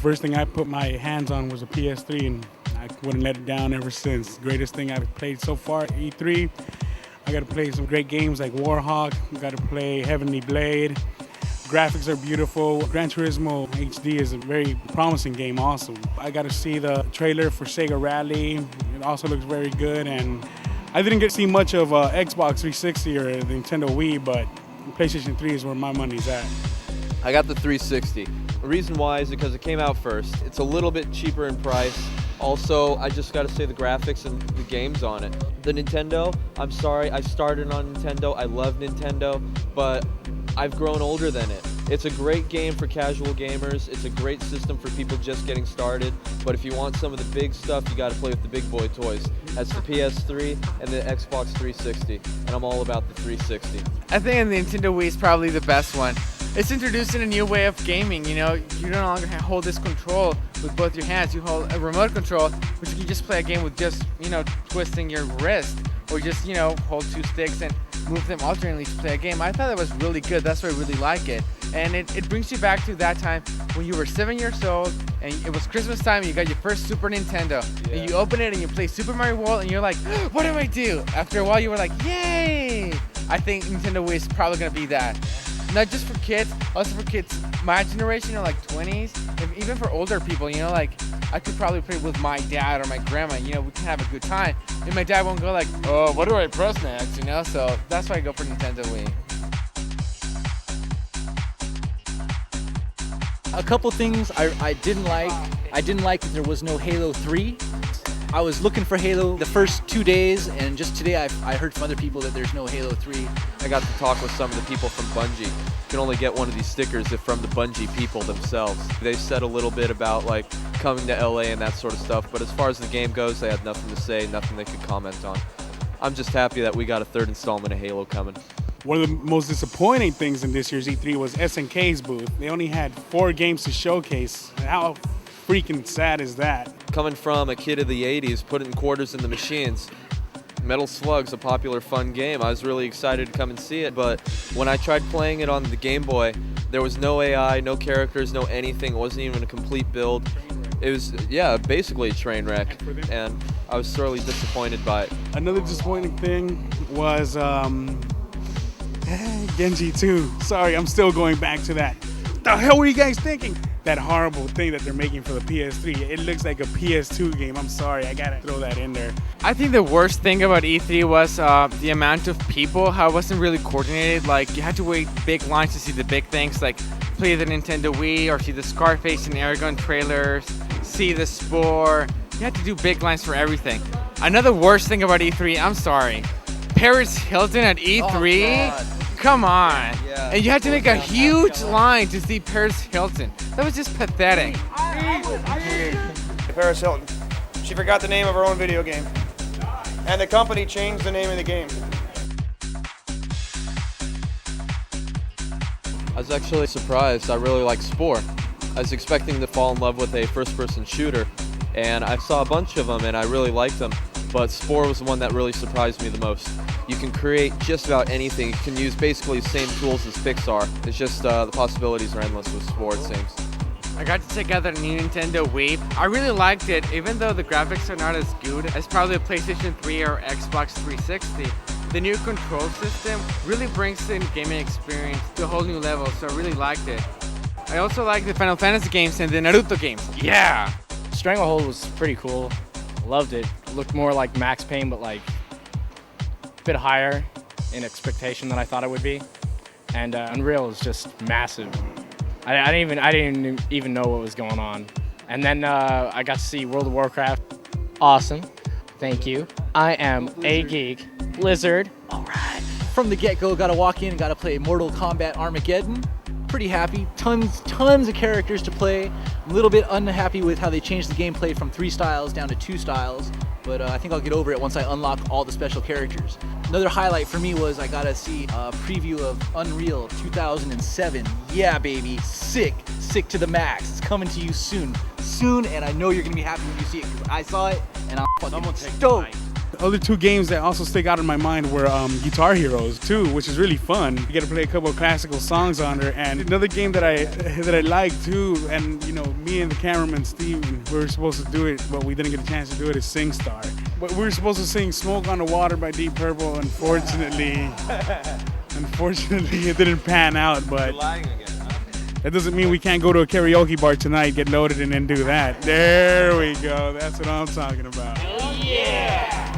first thing I put my hands on was a PS3, and I wouldn't let it down ever since. Greatest thing I've played so far, E3. I got to play some great games like Warhawk. Got to play Heavenly Blade. Graphics are beautiful. Gran Turismo HD is a very promising game also. I got to see the trailer for Sega Rally. It also looks very good. And I didn't get to see much of Xbox 360 or the Nintendo Wii, but PlayStation 3 is where my money's at. I got the 360. The reason why is because it came out first. It's a little bit cheaper in price. Also, I just got to say the graphics and the games on it. The Nintendo, I'm sorry, I started on Nintendo. I love Nintendo, but I've grown older than it. It's a great game for casual gamers. It's a great system for people just getting started. But if you want some of the big stuff, you got to play with the big boy toys. That's the PS3 and the Xbox 360. And I'm all about the 360. I think the Nintendo Wii is probably the best one. It's introducing a new way of gaming, you know. You no longer hold this control with both your hands. You hold a remote control, which you can just play a game with just, twisting your wrist, or just, hold two sticks and move them alternately to play a game. I thought that was really good. That's why I really like it. And it brings you back to that time when you were 7 years old and it was Christmas time and you got your first Super Nintendo. Yeah. And you open it and you play Super Mario World and you're like, what do I do? After a while you were like, yay! I think Nintendo Wii is probably going to be that. Not just for kids, also for kids my generation, like 20s, and even for older people, like I could probably play with my dad or my grandma, we can have a good time. And my dad won't go like, oh, what do I press next, So that's why I go for Nintendo Wii. A couple things I didn't like. I didn't like that there was no Halo 3. I was looking for Halo the first 2 days, and just today I heard from other people that there's no Halo 3. I got to talk with some of the people from Bungie. You can only get one of these stickers if from the Bungie people themselves. They said a little bit about coming to LA and that sort of stuff, but as far as the game goes, they had nothing to say, nothing they could comment on. I'm just happy that we got a third installment of Halo coming. One of the most disappointing things in this year's E3 was SNK's booth. They only had 4 games to showcase. How freaking sad is that? Coming from a kid of the 80s, putting quarters in the machines, Metal Slug's a popular, fun game. I was really excited to come and see it, but when I tried playing it on the Game Boy, there was no AI, no characters, no anything. It wasn't even a complete build. It was, basically a train wreck, and I was thoroughly disappointed by it. Another disappointing thing was Genji 2. Sorry, I'm still going back to that. The hell were you guys thinking? That horrible thing that they're making for the PS3. It looks like a PS2 game. I'm sorry, I gotta throw that in there. I think the worst thing about E3 was the amount of people, how it wasn't really coordinated. Like, you had to wait big lines to see the big things, like play the Nintendo Wii, or see the Scarface and Aragon trailers, see the Spore. You had to do big lines for everything. Another worst thing about E3, I'm sorry, Paris Hilton at E3? Oh, come on. Yeah. And you had to make a huge line to see Paris Hilton. That was just pathetic. Paris Hilton. She forgot the name of her own video game. And the company changed the name of the game. I was actually surprised. I really like Spore. I was expecting to fall in love with a first-person shooter, and I saw a bunch of them and I really liked them. But Spore was the one that really surprised me the most. You can create just about anything. You can use basically the same tools as Pixar. It's just the possibilities are endless with Spore, it seems. I got to check out the new Nintendo Wii. I really liked it, even though the graphics are not as good as probably the PlayStation 3 or Xbox 360. The new control system really brings the gaming experience to a whole new level, so I really liked it. I also like the Final Fantasy games and the Naruto games. Yeah! Stranglehold was pretty cool. Loved it. Looked more like Max Payne, but a bit higher in expectation than I thought it would be. And Unreal is just massive. I didn't even know what was going on. And then I got to see World of Warcraft. Awesome. Thank you. I am a geek. Blizzard. All right. From the get-go, got to walk in and got to play Mortal Kombat Armageddon. Pretty happy. Tons of characters to play. I'm a little bit unhappy with how they changed the gameplay from 3 styles down to 2 styles, but I think I'll get over it once I unlock all the special characters. Another highlight for me was I got to see a preview of Unreal 2007. Yeah, baby. Sick to the max. It's coming to you soon, and I know you're going to be happy when you see it, because I saw it, and I'm fucking stoked. other two games that also stick out in my mind were Guitar Heroes 2, which is really fun. You get to play a couple of classical songs on there. And another game that I like too, and you know, me and the cameraman Steve, we were supposed to do it, but we didn't get a chance to do it, is SingStar. But we were supposed to sing Smoke on the Water by Deep Purple. Unfortunately, it didn't pan out, but that doesn't mean we can't go to a karaoke bar tonight, get loaded, and then do that. There we go. That's what I'm talking about. Yeah!